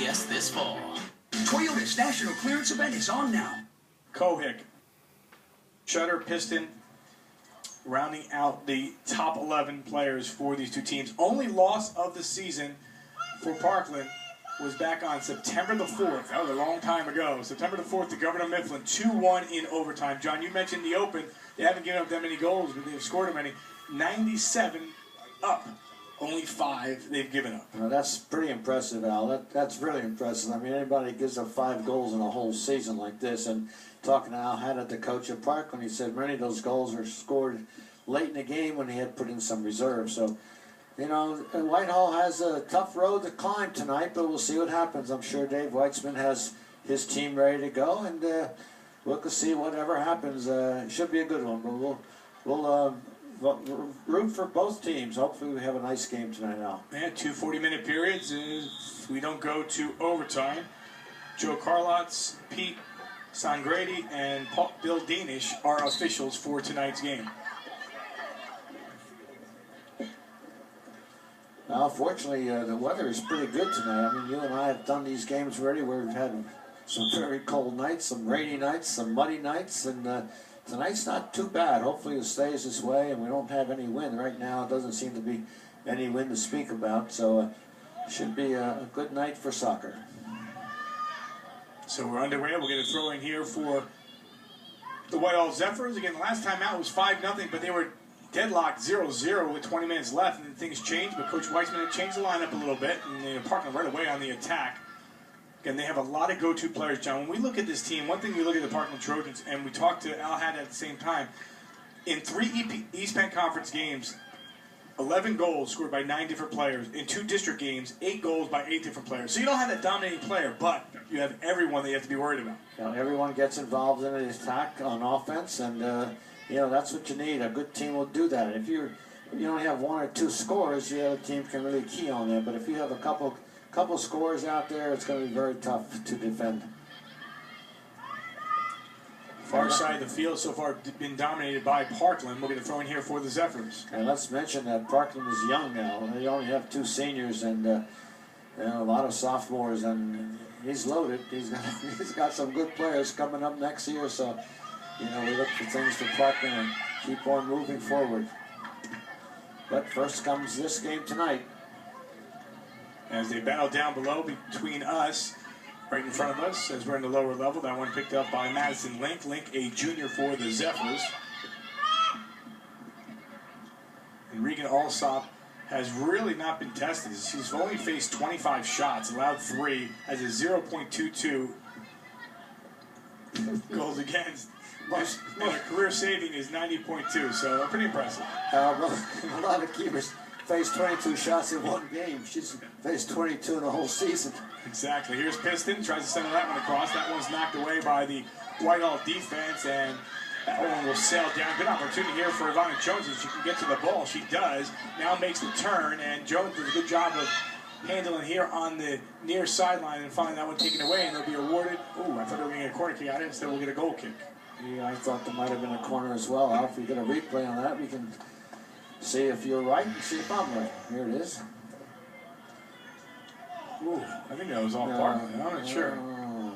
CVS this fall. Toyota's national clearance event is on now. Kohik, Shutter, Piston, rounding out the top 11 players for these two teams. Only loss of the season for Parkland was back on September the 4th. That was a long time ago. September the 4th to Governor Mifflin, 2-1 in overtime. John, you mentioned the Open. They haven't given up that many goals, but they've scored them many. 97 up. Only 5 they've given up. Well, that's pretty impressive, Al. That's really impressive. I mean, anybody gives up 5 goals in a whole season like this. And talking to Al Haddad, the coach at Parkland, he said many of those goals are scored late in the game when he had put in some reserves. So, you know, Whitehall has a tough road to climb tonight, but we'll see what happens. I'm sure Dave Weitzman has his team ready to go, and we'll see whatever happens. It should be a good one, but we'll root for both teams. Hopefully we have a nice game tonight, Al. Yeah, 2 40-minute periods. We don't go to overtime. Joe Carlotz, Pete Sangrady, and Bill Deanish are officials for tonight's game. Well, fortunately, the weather is pretty good tonight. I mean, you and I have done these games already where we've had some very cold nights, some rainy nights, some muddy nights, and tonight's not too bad. Hopefully it stays this way and we don't have any wind. Right now it doesn't seem to be any wind to speak about, so it should be a good night for soccer. So we're underway. We'll get a throw in here for the Whitehall Zephyrs. Again, the last time out was 5-0, but they were deadlocked 0-0 with 20 minutes left, and then things changed, but Coach Weitzman had changed the lineup a little bit, and they're Parkland right away on the attack. Again, they have a lot of go-to players, John. When we look at this team, one thing we look at the Parkland Trojans, and we talked to Al Haddad at the same time, in 3 East Penn Conference games, 11 goals scored by 9 different players. In 2 district games, 8 goals by 8 different players. So you don't have that dominating player, but you have everyone that you have to be worried about. You know, everyone gets involved in the attack on offense, and you know, that's what you need. A good team will do that. If you only have 1 or 2 scores, the other team can really key on that. But if you have a couple scores out there, it's going to be very tough to defend. Far side of the field so far been dominated by Parkland. We'll get a throw in here for the Zephyrs. And let's mention that Parkland is young now. They only have 2 seniors and you know, a lot of sophomores, and he's loaded. He's got some good players coming up next year. So, you know, we look for things for Parkland and keep on moving forward. But first comes this game tonight. As they battle down below between us, right in front of us, as we're in the lower level. That one picked up by Madison Link. Link, a junior for the Zephyrs. And Regan Alsop has really not been tested. She's only faced 25 shots, allowed 3, has a 0.22 goals against. And her career saving is 90.2, so pretty impressive. A lot of keepers faced 22 shots in 1 game. She's faced 22 in the whole season. Exactly. Here's Piston, tries to send that one across. That one's knocked away by the Whitehall defense, and that one will sail down. Good opportunity here for Ivana Jones if she can get to the ball. She does. Now makes the turn, and Jones does a good job of handling here on the near sideline and finally that one taken away, and they'll be awarded. Ooh, I thought they were going to get a corner kick out of it. Instead, we'll get a goal kick. Yeah, I thought there might have been a corner as well. Al, if we get a replay on that, we can see if you're right and see if I'm right. Here it is. Ooh, I think that was all Parkland. I'm not sure.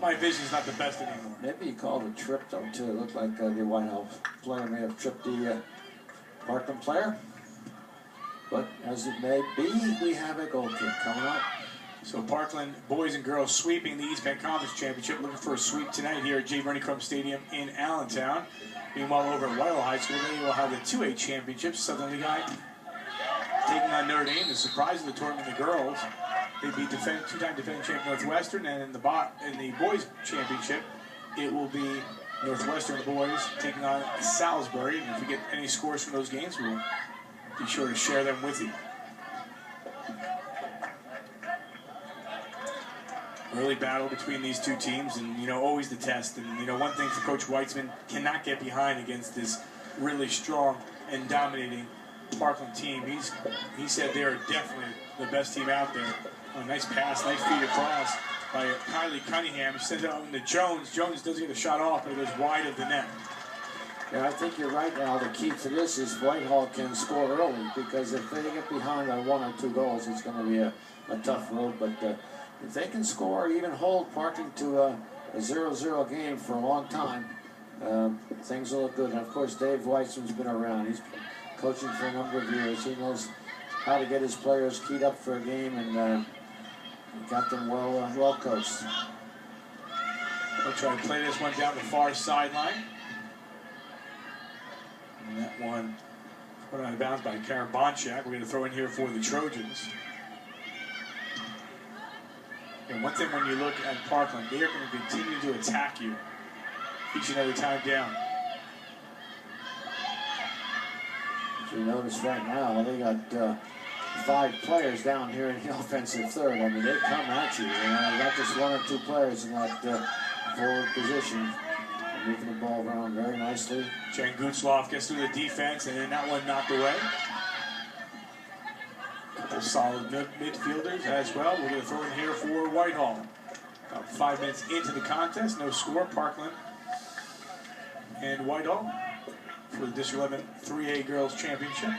My vision's not the best anymore. Maybe he called a trip, though, too. It looked like the Whitehall player may have tripped the Parkland player. But as it may be, we have a goal kick coming up. So Parkland boys and girls sweeping the East Penn Conference Championship, looking for a sweep tonight here at J. Bernie Crum Stadium in Allentown. Meanwhile, over at Whitehall High School, they will have the 2A championship. Southern League High taking on Notre Dame. The surprise of the tournament, the girls. They beat 2-time defending champion Northwestern, and in the boys championship, it will be Northwestern boys taking on Salisbury. And if we get any scores from those games, we'll be sure to share them with you. Early battle between these two teams, and you know, always the test. And you know, one thing for Coach Weitzman, cannot get behind against this really strong and dominating Parkland team. He said they are definitely the best team out there. Oh, nice pass, nice feed across by Kylie Cunningham. She sends it out into Jones. Jones does get a shot off, but it goes wide of the net. Yeah, I think you're right, Al. The key to this is Whitehall can score early, because if they get behind on 1 or 2 goals, it's going to be a tough road. But if they can score or even hold Parkland to a 0-0 game for a long time, things will look good. And of course, Dave Weissman's been around. He's been coaching for a number of years. He knows how to get his players keyed up for a game, and got them well coached. They'll try to play this one down the far sideline. And that one put out of bounds by Karabanchak. We're going to throw in here for the Trojans. And one thing when you look at Parkland, they are going to continue to attack you each and every time down. If you notice right now, they got 5 players down here in the offensive third. I mean, they come at you. Not just 1 or 2 players in that forward position. Moving the ball around very nicely. Jen Gutzloff gets through the defense, and then that one knocked away. Couple solid midfielders as well. We're going to throw in here for Whitehall. About 5 minutes into the contest, no score. Parkland and Whitehall for the District 11 3A Girls Championship.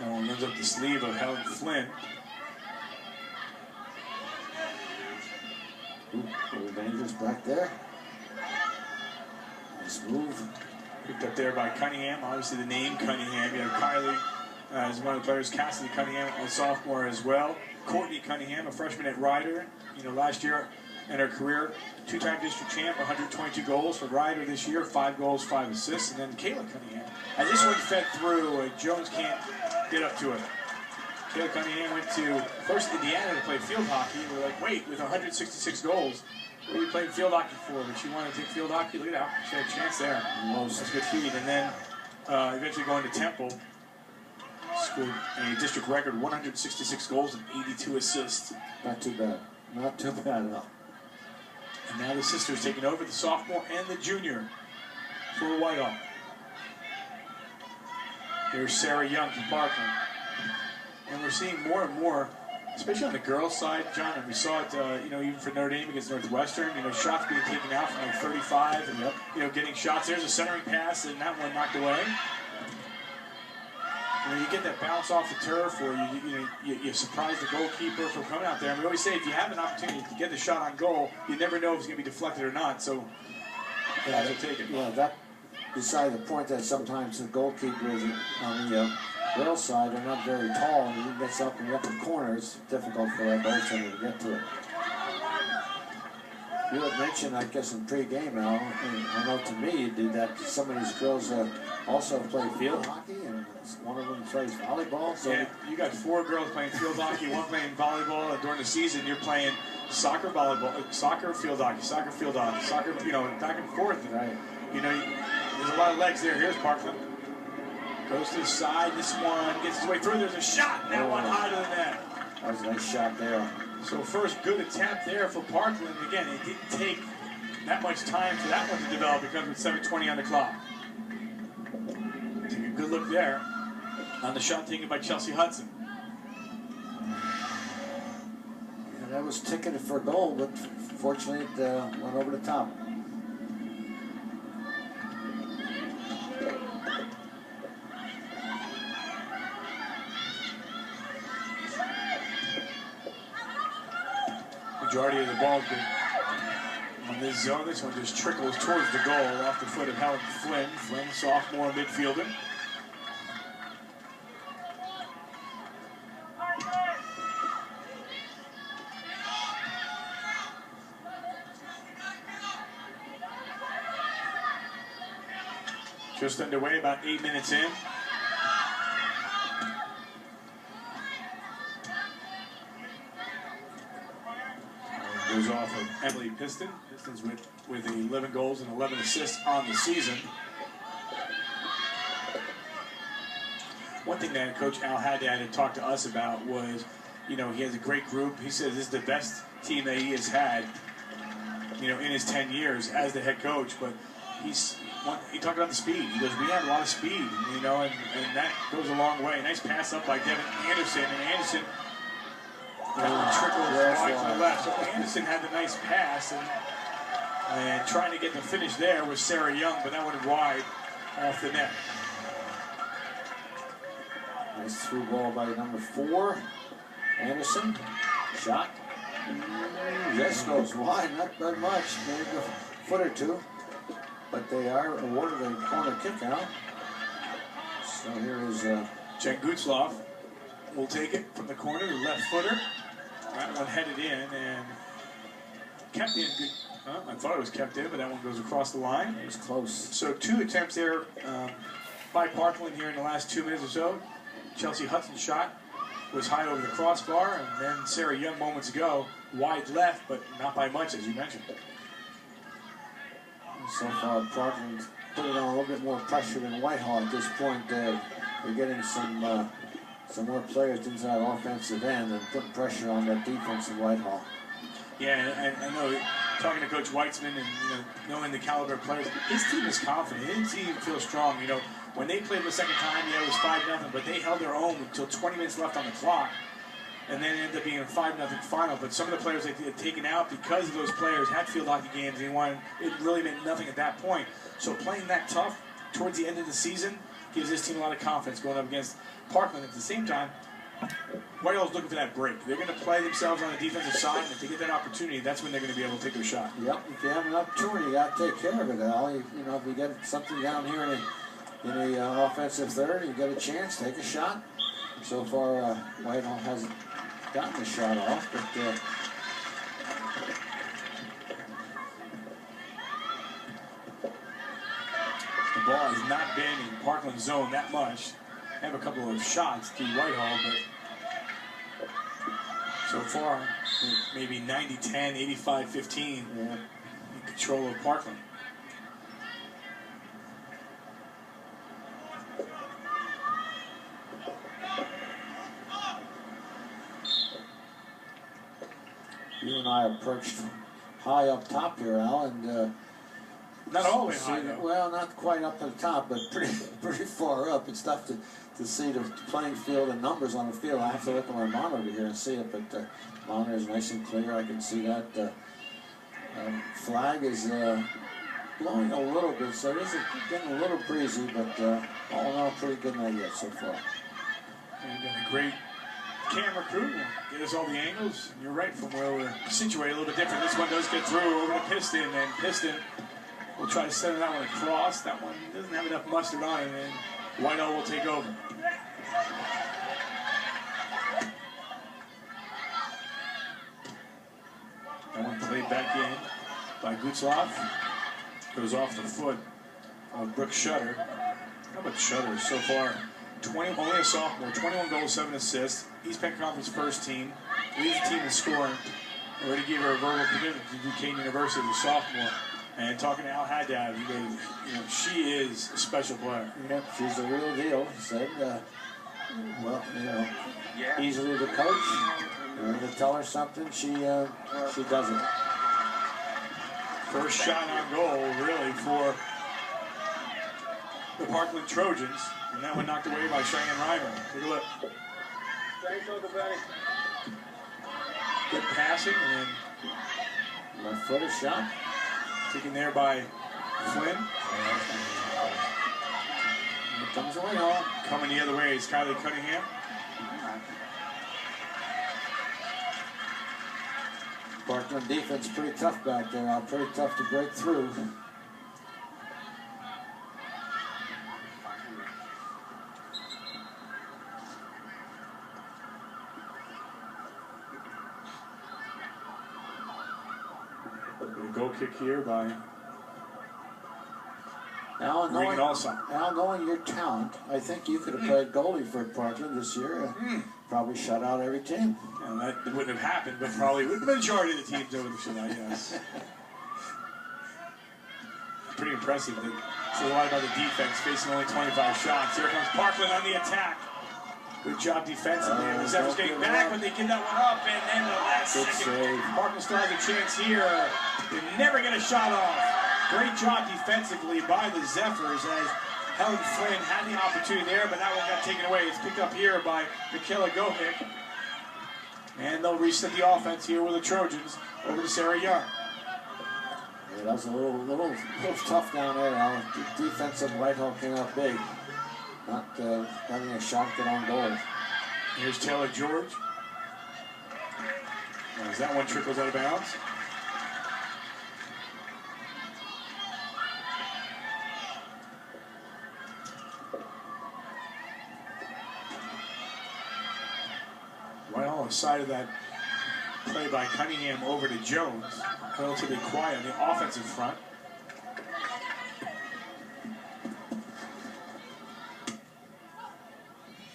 That one runs up the sleeve of Helen Flynn. Ooh, a little dangerous back there. Nice move. Picked up there by Cunningham. Obviously the name Cunningham. You have Kylie as one of the players. Cassidy Cunningham, a sophomore as well. Courtney Cunningham, a freshman at Ryder. Last year in her career, 2-time district champ, 122 goals for Ryder this year, 5 goals, 5 assists. And then Kayla Cunningham. As this one fed through, Jones can't get up to it. Kayla Cunningham went to first Indiana to play field hockey. We're like, wait, with 166 goals, what are you playing field hockey for? But she wanted to take field hockey. Look at that. She had a chance there. That's a good feed. And then eventually going to Temple, scored a district record 166 goals and 82 assists. Not too bad. Not too bad at all. And now the sisters taking over, the sophomore and the junior for Whitehall. Here's Sarah Young from Parkland. And we're seeing more and more, especially on the girls' side, John, and we saw it, even for Notre Dame against Northwestern, shots being taken out from like 35 and, getting shots. There's a centering pass, and that one knocked away. You get that bounce off the turf, or you surprise the goalkeeper from coming out there. And we always say if you have an opportunity to get the shot on goal, you never know if it's going to be deflected or not. So, guys will take it. Yeah, that beside the point that sometimes the goalkeepers on the girls' side are not very tall, and he gets up in the upper corner. It's difficult for that goaltender to get to it. You had mentioned, I guess, in pre-game, Al, and I know to me you did that. Some of these girls also play field hockey, and one of them plays volleyball. So yeah, you got 4 girls playing field hockey, 1 playing volleyball, and during the season you're playing soccer, volleyball, soccer, field hockey, soccer, field hockey, soccer, back and forth. Right. There's a lot of legs there. Here's Parkland. Goes to the side. This one gets his way through. There's a shot. And that one high to the net. That was a nice shot there. So first good attempt there for Parkland. Again, it didn't take that much time for that one to develop because with 7:20 on the clock. Take a good look there on the shot taken by Chelsea Hudson. And that was ticketed for a goal, but fortunately it went over the top. Majority of the ball on this zone. This one just trickles towards the goal off the foot of Helen Flynn. Flynn, sophomore midfielder. Just underway, about 8 minutes in. Goes off of Emily Piston. Piston's with 11 goals and 11 assists on the season. One thing that Coach Al Haddad had talked to us about was, he has a great group. He says this is the best team that he has had, in his 10 years as the head coach. But he talked about the speed. He goes, we have a lot of speed, and that goes a long way. Nice pass up by Devin Anderson, and Anderson trickles wide to the left. So Anderson had the nice pass, and trying to get the finish there was Sarah Young, but that went wide off the net. Nice through ball by number 4, Anderson. Shot. Just goes wide, not that much, maybe a foot or two. But they are awarded a corner kick out. So here is Jen Gutzloff will take it from the corner, the left footer. That one headed in and kept in. Good. I thought it was kept in, but that one goes across the line. It was close. So 2 attempts there by Parkland here in the last 2 minutes or so. Chelsea Hudson's shot was high over the crossbar, and then Sarah Young moments ago, wide left, but not by much, as you mentioned. So far, Parkland putting on a little bit more pressure than Whitehall at this point. They're getting some more players inside offensive end and putting pressure on that defense in Whitehall. Yeah, and I know, talking to Coach Weitzman and knowing the caliber of players, his team is confident. His team feels strong. When they played the second time, it was 5-0, but they held their own until 20 minutes left on the clock, and then it ended up being a 5-0 final. But some of the players they had taken out because of those players had field hockey games. It really meant nothing at that point. So playing that tough towards the end of the season gives this team a lot of confidence going up against Parkland. At the same time, Whitehall's looking for that break. They're going to play themselves on the defensive side, and if they get that opportunity, that's when they're going to be able to take their shot. Yep, if you have an opportunity, you got to take care of it, Al. If you get something down here in the offensive third, you get a chance, take a shot. So far, Whitehall hasn't gotten the shot off, but the ball has not been in Parkland's zone that much. They have a couple of shots to Whitehall, but so far, maybe 90-10, 85-15 in control of Parkland. you and I are perched high up top here, Al, and not all the way high, though. Well, not quite up at the top, but pretty far up. It's tough to see the playing field and numbers on the field. I have to look at my monitor here and see it, but the monitor is nice and clear. I can see that. Flag is blowing a little bit, so it is getting a little breezy, but all in all, pretty good night yet so far. And we've got a great camera crew to get us all the angles. You're right, from where we're situated, a little bit different. This one does get through over to Piston, and Piston will try to center that one across. That one doesn't have enough mustard on it, and Whitehall will take over. That one played back in by Gutzloff. Goes off the foot of Brooke Shutter. How about Shutter so far? Only a sophomore, 21 goals, 7 assists. East Penn Conference first team. Leads the team in scoring. Already gave her a verbal commitment to Duquesne University as a sophomore. And talking to Al Haddad, he goes, she is a special player. Yep, she's the real deal. He said, easily to coach. To tell her something, she does it. First shot on goal, really, for the Parkland Trojans. And that one knocked away by Cheyenne Reimer. Take a look. Thanks, Uncle Benny. Good passing, and then left footed shot. Taken there by Flynn. Here comes Whitehall. Coming the other way is Kylie Cunningham. Parkland defense pretty tough back there. Pretty tough to break through. Goal kick here by Al, Al, knowing your talent, I think you could have played goalie for Parkland this year. Probably shut out every team. And that wouldn't have happened, but probably the majority of the teams over the shootout, yes. Pretty impressive. They say a lot about the defense, facing only 25 shots. Here comes Parkland on the attack. Good job defensively. And the Zephyrs getting back, but they give that one up, and then the last second, Parkland still has a chance here. They never get a shot off. Great job defensively by the Zephyrs as Helen Flynn had the opportunity there, but that one got taken away. It's picked up here by Michaela Gohick. And they'll reset the offense here with the Trojans over to Sarah Young. Yeah, that was a little tough down there. The defense of Whitehall came out big. not having a shot to get on goal. Here's Taylor George. As that one trickles out of bounds. Whitehall side of that play by Cunningham over to Jones. Relatively quiet on the offensive front.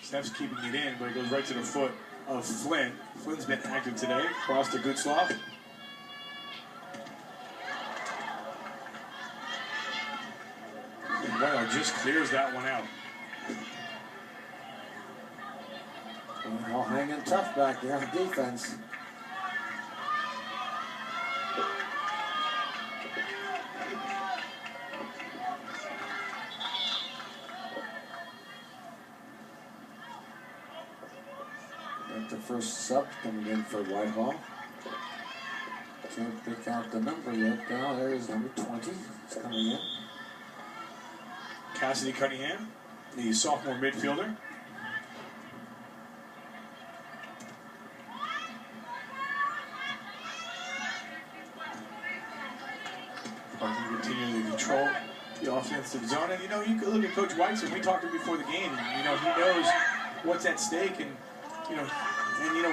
Steph's keeping it in, but it goes right to the foot of Flynn. Flynn's been active today. Cross to Gutslav. And Whitehall just clears that one out. Whitehall hanging tough back there on defense. The first sub coming in for Whitehall. Can't pick out the number yet. Now there is number 20. It's coming in. Cassidy Cunningham, the sophomore midfielder. Parkland continuing to control the offensive zone. And, you know, you could look at Coach Weitzman. We talked to him before the game. And, you know, he knows what's at stake. And, you know,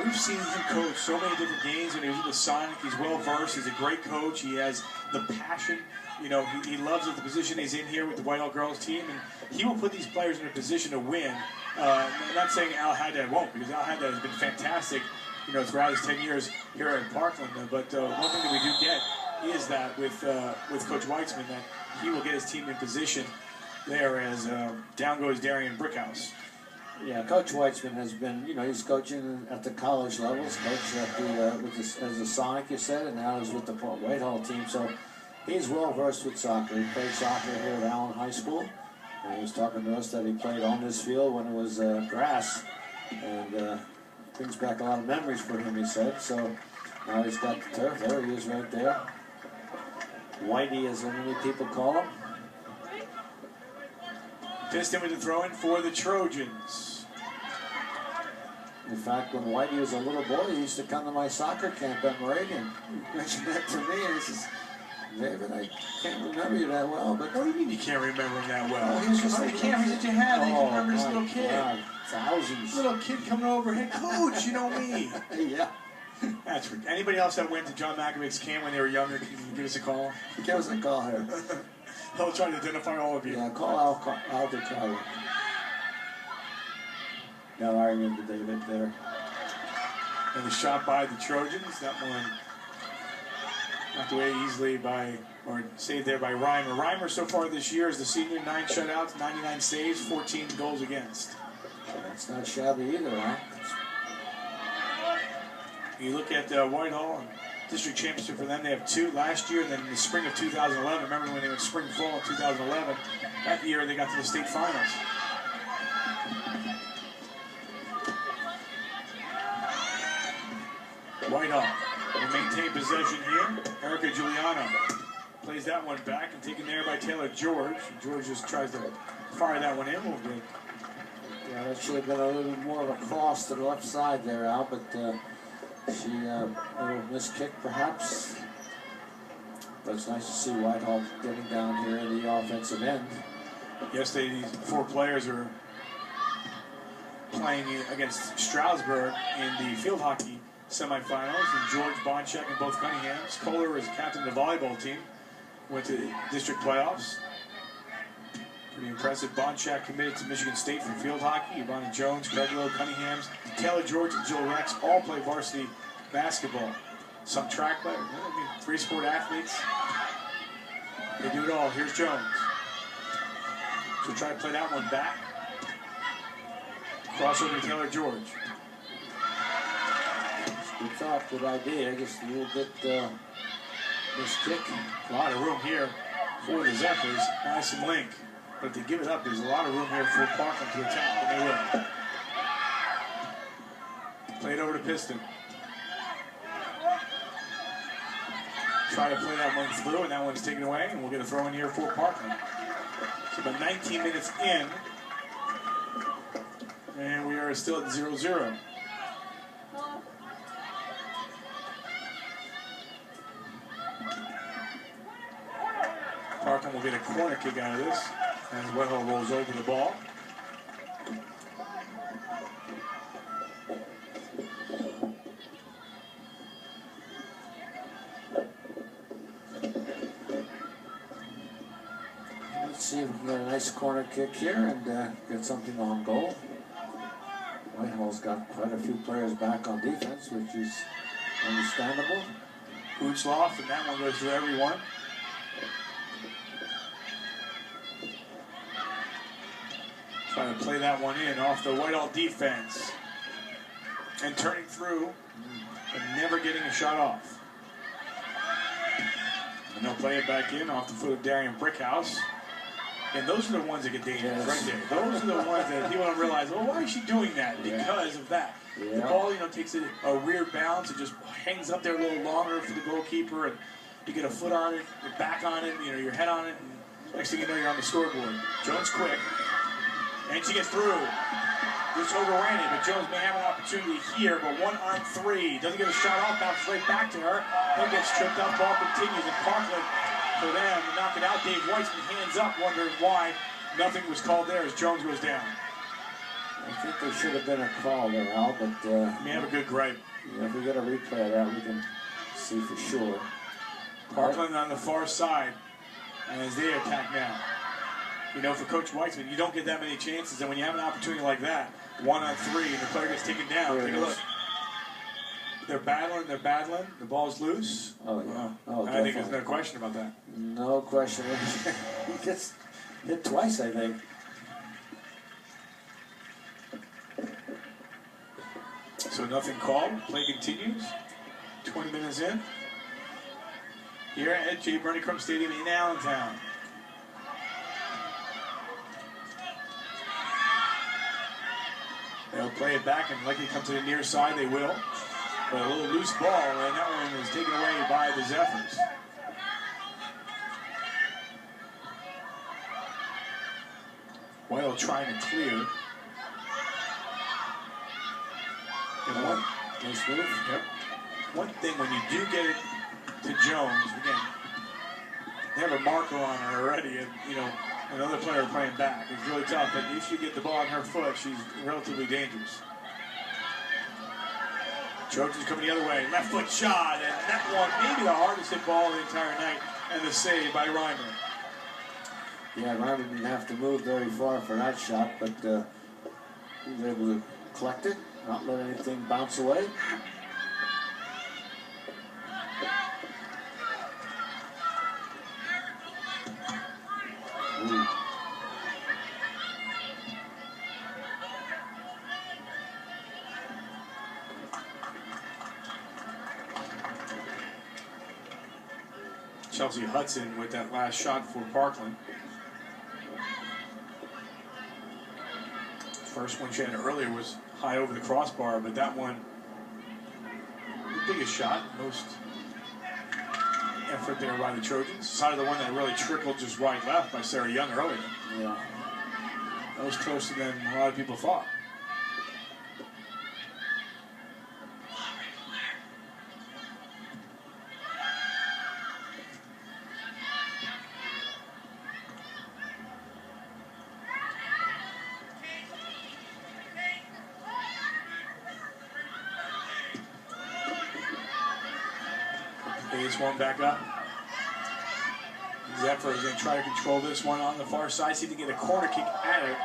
we've seen him coach so many different games when he was with the Sonic. He's well versed. He's a great coach. He has the passion. You know, he loves the position he's in here with the Whitehall girls team, and he will put these players in a position to win. I'm not saying Al Haddad won't, because Al Haddad has been fantastic, you know, throughout his 10 years here at Parkland. But one thing that we do get is that with Coach Weitzman, that he will get his team in position there as down goes Darian Brickhouse. Yeah, Coach Weitzman has been, you know, he's coaching at the college levels, coach at as a Sonic, you said, and now he's with the Whitehall team. So he's well versed with soccer. He played soccer here at Allen High School. And he was talking to us that he played on this field when it was grass, and brings back a lot of memories for him, he said. So now he's got the turf. There he is right there. Whitey, as many people call him. Piston with the throw-in for the Trojans. In fact, when Whitey was a little boy, he used to come to my soccer camp at Moravian. He mentioned that to me, and he says, David, I can't remember you that well, but... What do you mean you can't remember him that well? Oh, he was just how many cameras did you have that you can remember this little kid? God, thousands. Little kid coming over, hey, coach, you know me. Yeah. That's right. Anybody else that went to John Makovich's camp when they were younger, can you give us a call? Give us a call here. I'll try to identify all of you. Yeah, call Al DeCarlo. No, I remember David there. And the shot by the Trojans. That one knocked away easily by, or saved there by Reimer. Reimer so far this year is the senior, 9 shutouts, 99 saves, 14 goals against. That's not shabby either, huh? You look at Whitehall and district championship for them, they have 2 last year, and then in the spring of 2011, remember when they went spring fall in 2011, that year they got to the state finals. Whitehall will maintain possession here. Erica Giuliano plays that one back and taken there by Taylor George. George just tries to fire that one in a little bit. Yeah, that should have been a little more of a cross to the left side there, Al, but she, a little missed kick perhaps. But it's nice to see Whitehall getting down here in the offensive end. Yesterday, these 4 players are playing against Stroudsburg in the field hockey semifinals, and George Bonchak and both Cunninghams. Kohler is captain of the volleyball team, went to the district playoffs. Pretty impressive. Bonchak committed to Michigan State for field hockey. Ivana Jones, Craiglow, Cunninghams, Taylor George, and Jill Rex all play varsity basketball. Some track players, 3-sport athletes. They do it all. Here's Jones. So try to play that one back. Crossover to Taylor George. Good thought, good idea. Just a little bit missed kick. A lot of room here for the Zephyrs. Nice and link. But if they give it up, there's a lot of room here for Parkland to attack, and they will. Play it over to Piston. Try to play that one through, and that one's taken away, and we'll get a throw in here for Parkland. So about 19 minutes in, And we are still at 0-0. Parkland will get a corner kick out of this as Whitehall rolls over the ball. Let's see if we can get a nice corner kick here and get something on goal. Whitehall's got quite a few players back on defense, which is understandable. Kuchloff, and that one goes to everyone. Trying to play that one in off the Whitehall defense. And turning through and never getting a shot off. And they'll play it back in off the foot of Darian Brickhouse. And those are the ones that get dangerous right there. Those are the ones that people don't realize, well, why is she doing that? Because of that. The ball, takes a weird bounce and just hangs up there a little longer for the goalkeeper, and you get a foot on it, your back on it, your head on it, and next thing you know, you're on the scoreboard. Jones quick, and she gets through. Just overran it, but Jones may have an opportunity here, but 1-on-3. Doesn't get a shot off, bounces right back to her, then gets tripped up, ball continues, and Parkland, for them, to knock it out. Dave Weitzman hands up, wondering why nothing was called there as Jones goes down. I think there should have been a call there, Al, but may have a good gripe. If we get a replay of that, we can see for sure. Parkland on the far side, and as they attack now. For Coach Weitzman, you don't get that many chances, and when you have an opportunity like that, 1-on-3, and the player gets taken down, take a look. They're battling, the ball's loose. Oh, yeah. I think there's no question about that. No question. He gets hit twice, I think. So nothing called. Play continues. 20 minutes in. Here at J. Bernie Crum Stadium in Allentown. They'll play it back and likely come to the near side. They will. But a little loose ball, and that one was taken away by the Zephyrs. Whitehall trying to clear. Nice move. Yep. One thing, when you do get it to Jones, again, they have a marker on her already, and another player playing back. It's really tough, but if you get the ball on her foot, she's relatively dangerous. Trojans coming the other way, left foot shot, and that one maybe the hardest hit ball of the entire night, and the save by Reimer. Yeah, Reimer didn't have to move very far for that shot, but he was able to collect it, not let anything bounce away. Ooh. Chelsea Hudson with that last shot for Parkland. First one she had earlier was high over the crossbar, but that one, the biggest shot, most effort there by the Trojans. Side of the one that really trickled just right left by Sarah Young earlier. Yeah. That was closer than a lot of people thought. This one back up. Zephyr is going to try to control this one on the far side. See if they get a corner kick at it.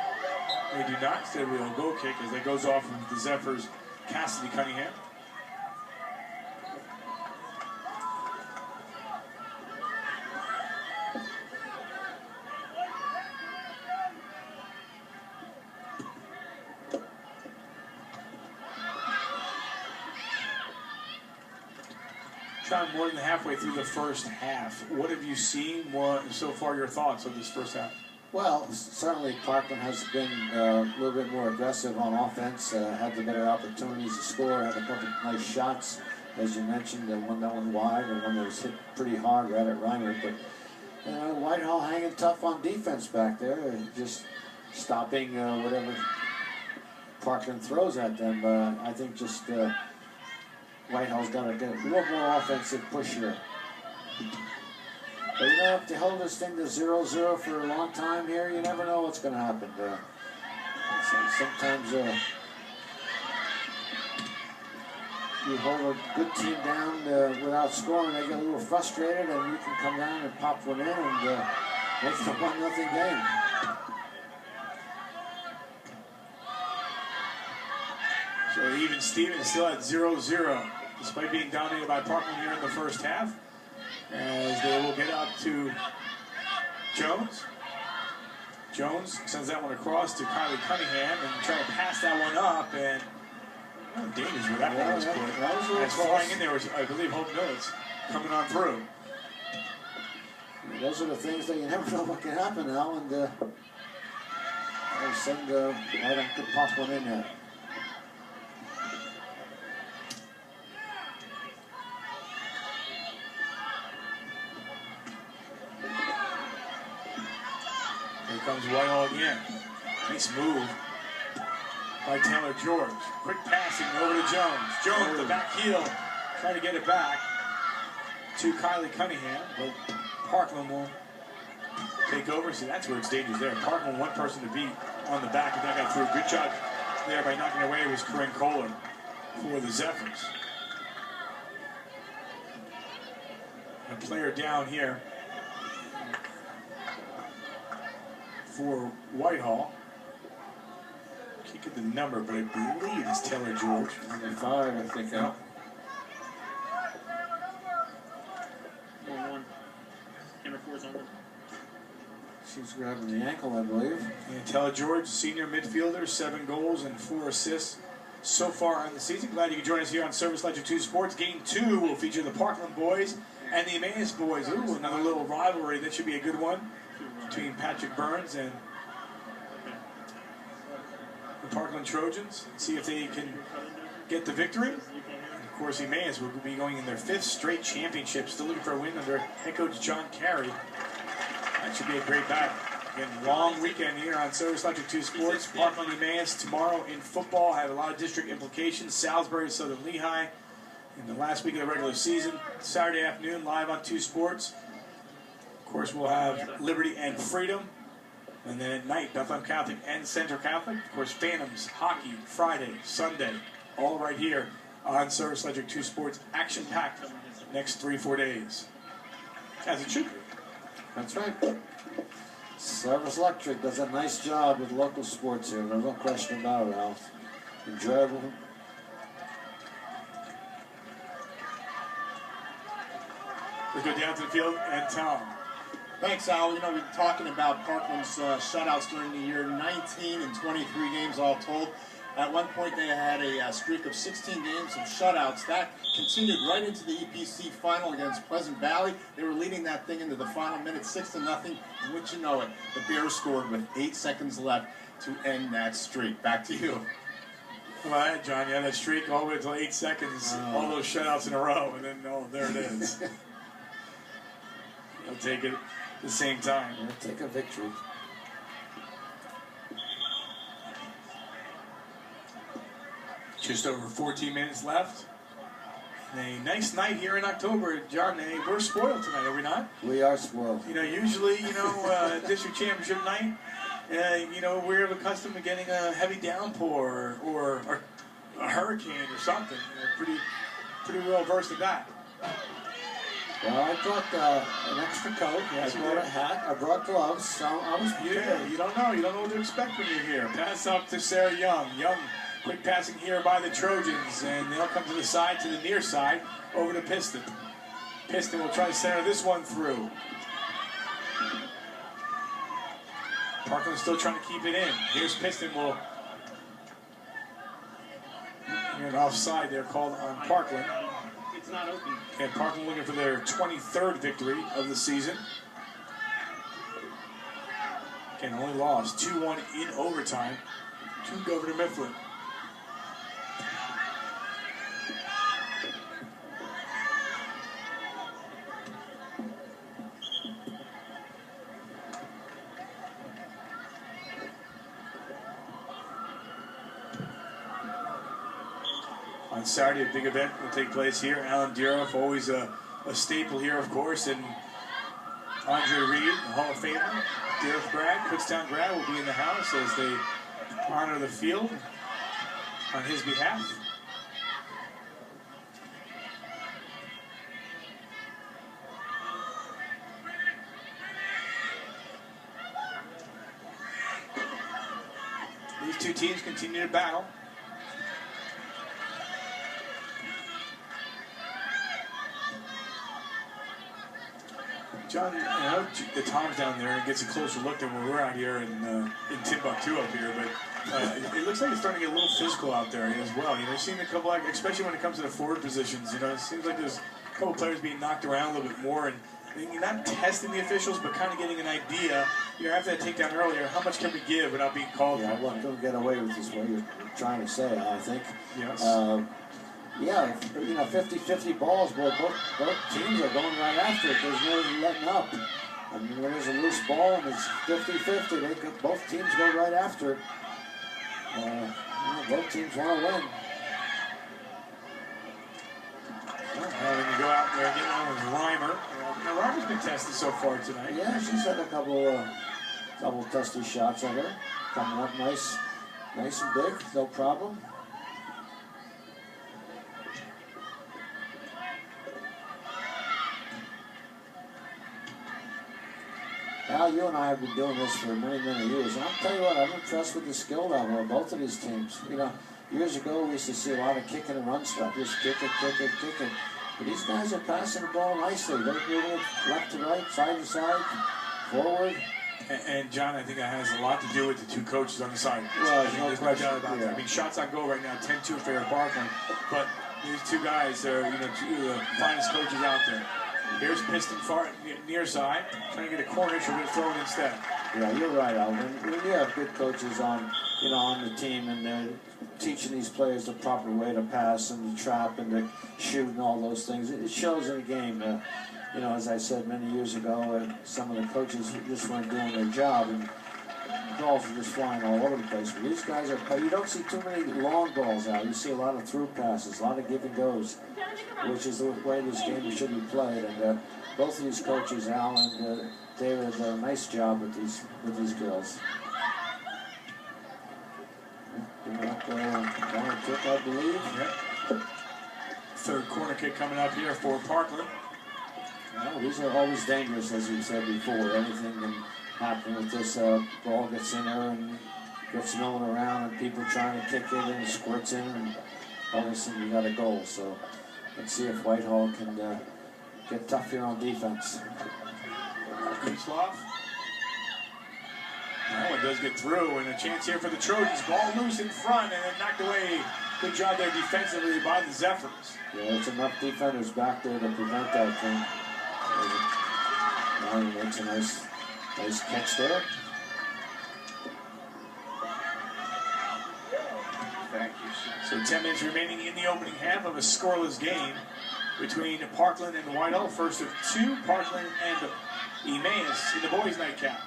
They do not. Instead, we will goal kick as it goes off of the Zephyrs' Cassidy Cunningham. More than halfway through the first half. What have you seen? What so far your thoughts of this first half? Well, certainly Parkland has been a little bit more aggressive on offense, had the better opportunities to score, had a couple of nice shots, as you mentioned, one that one wide and one that was hit pretty hard right at Reimer. But Whitehall hanging tough on defense back there, just stopping whatever Parkland throws at them. I think just Whitehall's got to get a little more offensive push here. But you know, if they hold this thing to 0-0 for a long time here, you never know what's going to happen. Sometimes you hold a good team down without scoring, they get a little frustrated, and you can come down and pop one in and make it a 1-0 game. So even Stevens still at 0-0, despite being dominated by Parkland here in the first half. As they will get out to Jones. Jones sends that one across to Kylie Cunningham and trying to pass that one up, and dangerous where that one was put. As flying in there was, I believe, Hope Millets coming on through. Those are the things that you never know what can happen now, and I send Whitehall could pop one in there. Here comes Whitehall again. Nice move by Taylor George. Quick passing over to Jones. Jones, the back heel, trying to get it back to Kylie Cunningham, but Parkland will take over. See, that's where it's dangerous there. Parkland, one person to beat on the back, and that got through. Good job there by knocking away was Corinne Kohler for the Zephyrs. A player down here for Whitehall. Can't get the number, but I believe it's Taylor George. Number 5, I think. Yeah. 1-1. Number 4's on. She's grabbing the ankle, I believe. And Taylor George, senior midfielder, 7 goals and 4 assists so far in the season. Glad you could join us here on Service Ledger 2 Sports. Game 2 will feature the Parkland boys and the Emmaus boys. Ooh, another little rivalry. That should be a good one between Patrick Burns and the Parkland Trojans. See if they can get the victory. And of course, Emmaus will be going in their 5th straight championship, still looking for a win under head coach John Carey. That should be a great battle. Again, long weekend here on Service Electric 2 Sports. Parkland Emmaus tomorrow in football. Have a lot of district implications. Salisbury, Southern Lehigh in the last week of the regular season. Saturday afternoon, live on 2 Sports. Of course, we'll have Liberty and Freedom. And then at night, Bethlehem Catholic and Central Catholic. Of course, Phantoms, hockey, Friday, Sunday. All right here on Service Electric 2 Sports. Action-packed next 3-4 days. As it should be. That's right. Service Electric does a nice job with local sports here. There's no question about it, Al. Enjoyable. Let's go down to the field and Tom. Thanks, Al. You know, we've been talking about Parkland's shutouts during the year, 19 and 23 games all told. At one point, they had a streak of 16 games of shutouts. That continued right into the EPC final against Pleasant Valley. They were leading that thing into the final minute, 6-0. And wouldn't you know it, the Bears scored with 8 seconds left to end that streak. Back to you. All right, John. Yeah, that streak all the way until 8 seconds. All those shutouts in a row, and then, oh, there it is. I'll take it at the same time. Yeah, take a victory. Just over 14 minutes left. A nice night here in October, John. We're spoiled tonight, are we not? We are spoiled. You know, usually, district championship night, we're accustomed to getting a heavy downpour or a hurricane or something. Pretty well versed in that. Well, I brought an extra coat. Yes, I brought a hat. I brought gloves. So I was prepared. Yeah, you don't know what to expect when you're here. Pass up to Sarah Young. Young, quick passing here by the Trojans, and they'll come to the side, to the near side, over to Piston. Piston will try to center this one through. Parkland still trying to keep it in. Here's Piston. An offside there called on Parkland. It's not open. And Parkland looking for their 23rd victory of the season. Again, only lost 2-1 in overtime to Governor Mifflin. Saturday, a big event will take place here. Alan Diroff, always a staple here, of course, and Andre Reed, the Hall of Famer, Diroff grad, Kutztown grad, will be in the house as they honor the field on his behalf. These two teams continue to battle. John, I know the Tom's down there and gets a closer look than when we're out here in Timbuktu up here, but it looks like it's starting to get a little physical out there as well. You know, you've seen a couple, especially when it comes to the forward positions, you know, it seems like there's a couple players being knocked around a little bit more, and you're not testing the officials, but kind of getting an idea, you know, after that takedown earlier, how much can we give without being called? Yeah, look, don't get away with this, what you're trying to say, I think. Yes. Yeah, you know, 50-50 balls, boy, both teams are going right after it. There's no letting up. I mean, when there's a loose ball and it's 50-50, both teams go right after it. You know, both teams want to win. Having to go out there again on with Reimer. Now, Reimer's been tested so far tonight. Yeah, she's had a couple testy shots at her. Coming up nice and big, no problem. Al, you and I have been doing this for many, many years, and I'll tell you what, I'm impressed with the skill level of both of these teams. You know, years ago we used to see a lot of kicking and run stuff, just kick it. But these guys are passing the ball nicely. They're moving it left to right, side to side, forward. And John, I think that has a lot to do with the two coaches on the side. Well, there's no doubt about that. I mean, shots on goal right now, 10-2 for Parkland, but these two guys are, you know, two of the finest coaches out there. Here's Piston far near side, trying to get a corner, she'll get thrown instead. Yeah, you're right, Al. When you have good coaches on, you know, on the team, and they're teaching these players the proper way to pass and to trap and to shoot and all those things, it shows in a game. You know, as I said many years ago, some of the coaches just weren't doing their job, and balls are just flying all over the place. But these guys are, you don't see too many long balls out. You see a lot of through passes, a lot of give and goes, which is the way this game should be played. And both of these coaches, Al and David, did a nice job with these girls. Corner kick, I believe. Yep. Third corner kick coming up here for Parkland. Well, these are always dangerous, as we said before. Anything can happen with this. Ball gets in there and gets milling around, and people trying to kick it and squirts in, and all of a sudden you got a goal. So let's see if Whitehall can get tough here on defense. Kutzloff. That one does get through, and a chance here for the Trojans. Ball loose in front, and then knocked away. Good job there defensively by the Zephyrs. Yeah, it's enough defenders back there to prevent that thing. Now he makes a nice catch there. Thank you. So 10 minutes remaining in the opening half of a scoreless game between Parkland and Whitehall. First of two, Parkland and Emmaus in the boys' nightcap.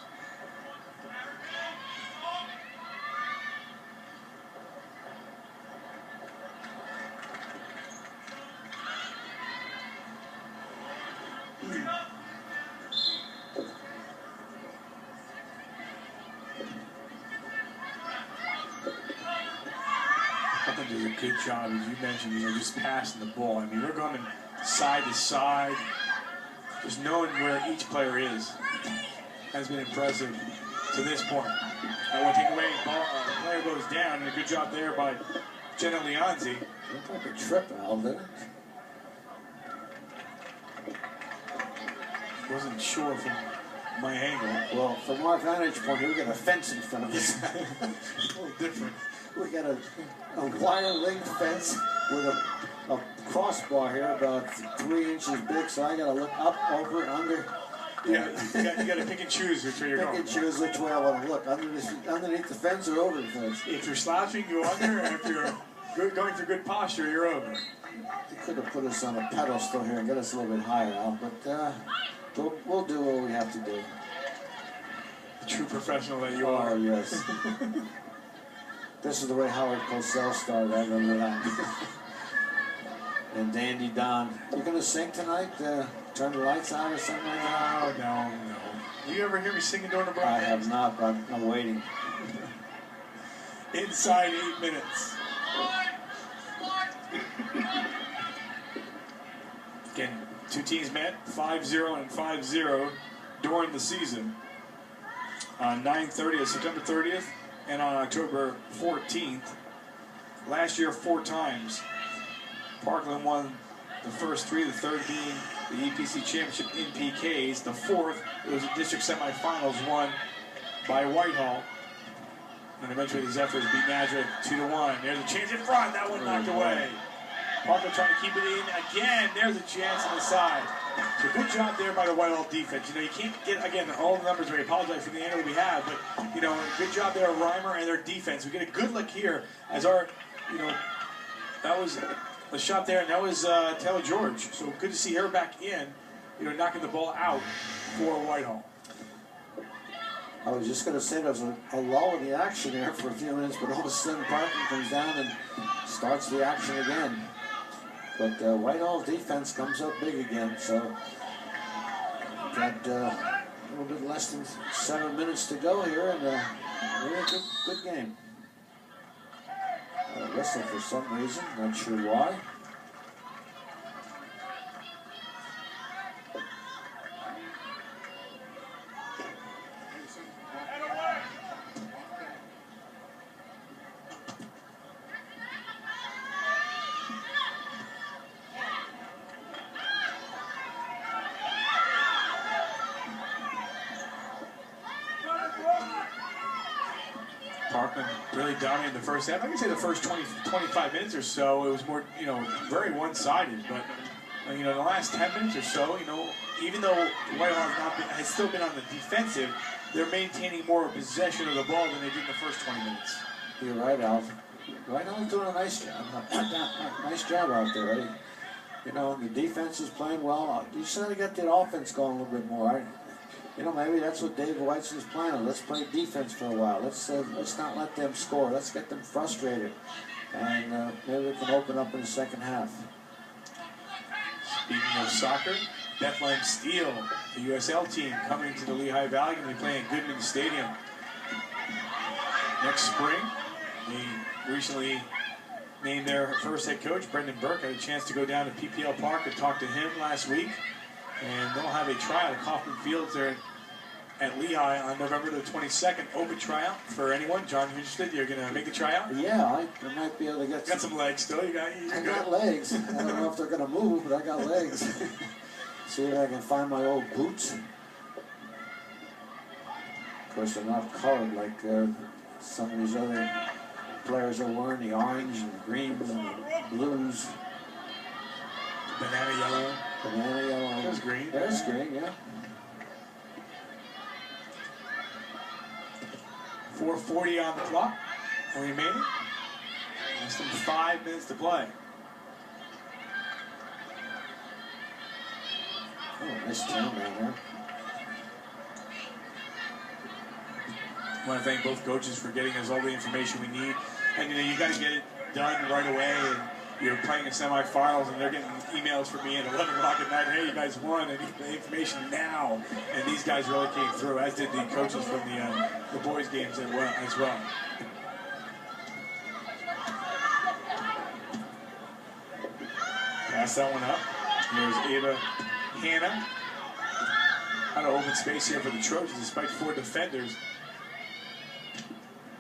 Does a good job, as you mentioned, you know, just passing the ball. I mean, we're going side to side, just knowing where each player is has been impressive to this point. Now we'll take away, player goes down, and a good job there by Jenna Leonzi. Looked like a trip, Al, didn't it? Wasn't sure from my angle. Well, from our vantage point, we got a fence in front of us. A little different. We got a wire-linked fence with a crossbar here about 3 inches big, so I got to look up, over, under. Yeah, you got to pick and choose which way you're going. Pick and choose which way I want to look, underneath the fence or over the fence. If you're slouching, you go under, and if you're going for good posture, you're over. They could have put us on a pedestal here and get us a little bit higher, Al, but we'll do what we have to do. The true professional that you are. Oh, yes. This is the way Howard Cosell started, I remember that. and Dandy Don. You gonna sing tonight? Turn the lights out or something like that? No. Do you ever hear me singing during the I broadcast? have not, but I'm waiting. Inside 8 minutes. Again, two teams met 5-0 and 5-0 during the season on 9/30th, September 30th, and on October 14th. Last year, 4 times. Parkland won the first 3, the third being the EPC Championship in PKs. The fourth, it was a district semifinals won by Whitehall. And eventually the Zephyrs beat Nazareth 2-1. There's a chance in front. That one knocked away. Parkland trying to keep it in. Again, there's a chance on the side. So good job there by the Whitehall defense. You know, you can't get, again, all the numbers. I apologize for the angle that we have. But, you know, good job there, Reimer and their defense. We get a good look here as our, you know, that was a shot there. And that was Taylor George. So good to see her back in, you know, knocking the ball out for Whitehall. I was just going to say there's a lull in the action there for a few minutes, but all of a sudden Parkland comes down and starts the action again. But Whitehall's defense comes up big again, so got a little bit less than 7 minutes to go here, and really good game. A whistle for some reason, not sure why. Parkland really dominated the first half. I can say the first 25 minutes or so, it was more, you know, very one-sided. But, you know, the last 10 minutes or so, you know, even though Whitehall has still been on the defensive, they're maintaining more possession of the ball than they did in the first 20 minutes. You're right, Alf. Whitehall's doing a nice job. Nice job out there, right? You know, the defense is playing well. You just got to get the offense going a little bit more, right? You know, maybe that's what Dave Whiteson's planning. Let's play defense for a while. Let's not let them score. Let's get them frustrated, and maybe we can open up in the second half. Speaking of soccer, Bethlehem Steel, the USL team, coming to the Lehigh Valley, and be playing at Goodman Stadium next spring. They recently named their first head coach, Brendan Burke. I had a chance to go down to PPL Park and talk to him last week. And they'll have a tryout at Kaufman Fields there at Lehigh on November the 22nd. Open tryout for anyone. John, you're interested? You're going to make the tryout? Yeah, I might be able to get some legs still. I got legs. I don't know if they're going to move, but I got legs. See if I can find my old boots. Of course, they're not colored like some of these other players are wearing, the orange and greens and blues. Banana yellow. Banana yellow. There's green. There's green, yeah. 4:40 on the clock. Remaining. Less than 5 minutes to play. Oh, nice turn down there. I want to thank both coaches for getting us all the information we need. And, you know, you got to get it done right away. And you're playing in semifinals, and they're getting emails from me at 11 o'clock at night. Hey, you guys won. I need the information now. And these guys really came through, as did the coaches from the boys' games as well. Pass that one up. Here's Ava Hanna. Out of open space here for the Trojans, despite 4 defenders.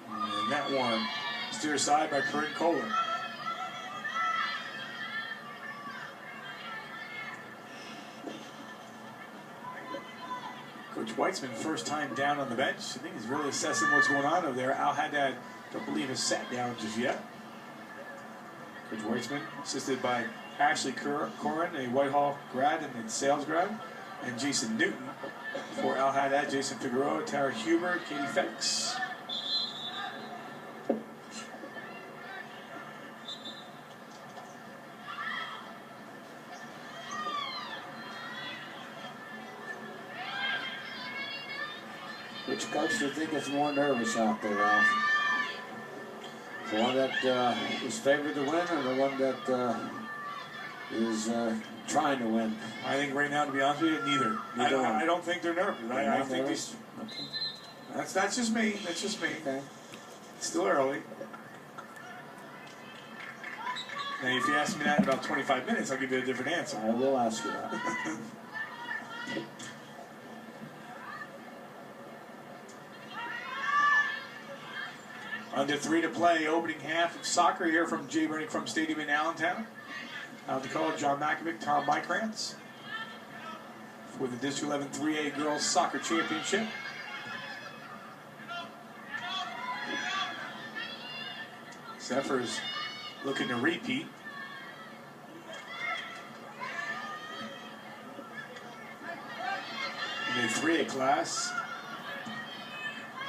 And that one steered aside by Corinne Kohler. Coach Weitzman, first time down on the bench. I think he's really assessing what's going on over there. Al Haddad, don't believe, has sat down just yet. Coach Weitzman, assisted by Ashley Corin, a Whitehall grad and a sales grad, and Jason Newton. For Al Haddad, Jason Figueroa, Tara Huber, Katie Fix. Which coach do you think is more nervous out there, Ralph? The one that is favored to win, or the one that is trying to win. I think right now, to be honest with you, neither. I don't think they're nervous. I think these. Okay. That's just me. That's just me. Okay. It's still early. Now, if you ask me that in about 25 minutes, I'll give you a different answer. I will ask you that. Under 3 to play, opening half of soccer here from Jay Burning from Stadium in Allentown. Out to call John Makovic, Tom Mykrantz for the District 11 3A Girls Soccer Championship. Zephyrs looking to repeat. In the 3A class.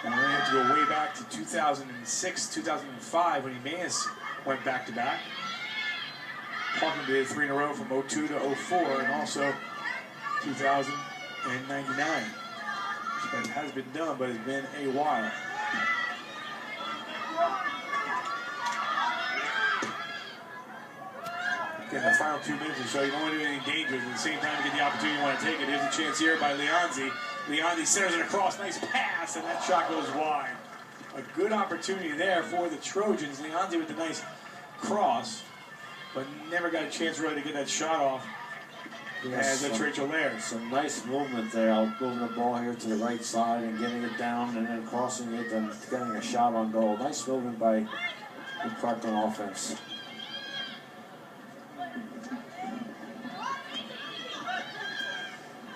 And we're going to have to go way back to 2006, 2005 when Emmaus went back-to-back. Parkland did 3 in a row from 02 to 04 and also 2099. It has been done, but it's been a while. Again, the final 2 minutes or so, you don't want to do anything dangerous. At the same time, you get the opportunity, you want to take it. Here's a chance here by Leonzi. Leonzi centers it across, nice pass, and that shot goes wide. A good opportunity there for the Trojans. Leonzi with the nice cross, but never got a chance really to get that shot off. Yes, as Rachel there. Some nice movement there, moving the ball here to the right side and getting it down and then crossing it and getting a shot on goal. Nice movement by the Parkland offense.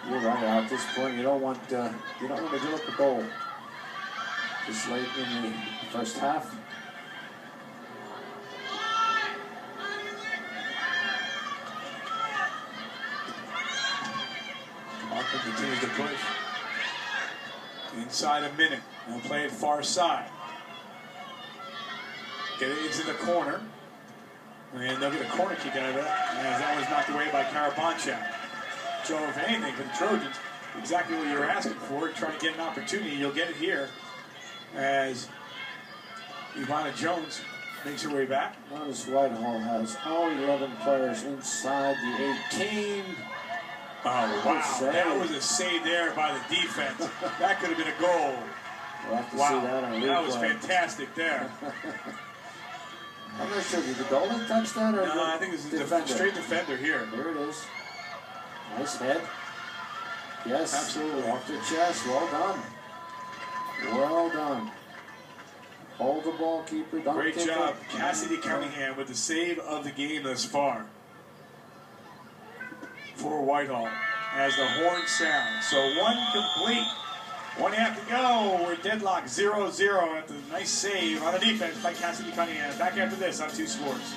You're right. At this point, you don't want to give up the goal this late in the first half. Parkland continues to push. Inside a minute. They'll play it far side. Get it into the corner. And they'll get a corner kick out of it. As that was knocked away by Karabanchak. So if anything, for the Trojans, exactly what you're asking for, trying to get an opportunity, you'll get it here as Ivana Jones makes her way back. Notice Whitehall has all 11 players inside the 18. Oh, wow. That was a save there by the defense. That could have been a goal. We'll have to Wow. see that on That was replay. fantastic there. I'm not sure, did the goalie touch that or No, I think this is a straight defender here. There it is. Nice head. Yes. Absolutely. Off the chest. Well done. Well done. Hold the ball, keeper. Don't Great kick job, it. Cassidy Cunningham with the save of the game thus far for Whitehall as the horn sounds. So 1 complete. 1 half to go. We're deadlocked 0-0 after the nice save on the defense by Cassidy Cunningham. Back after this on 2 Sports.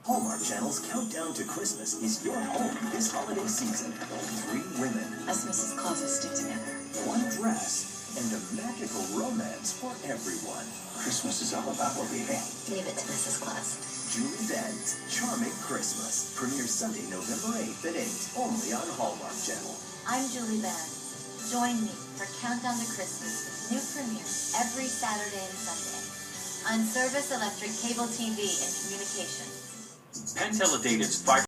Hallmark Channel's Countdown to Christmas is your home this holiday season. 3 women, Us Mrs. Clauses stick together. 1 dress, and a magical romance for everyone. Christmas is all about what we make. Leave it to Mrs. Claus. Julie Benz, Charming Christmas. Premieres Sunday, November 8th at 8, only on Hallmark Channel. I'm Julie Benz. Join me for Countdown to Christmas with new premieres every Saturday and Sunday on Service Electric Cable TV and Communications. Penn Teledated's fiber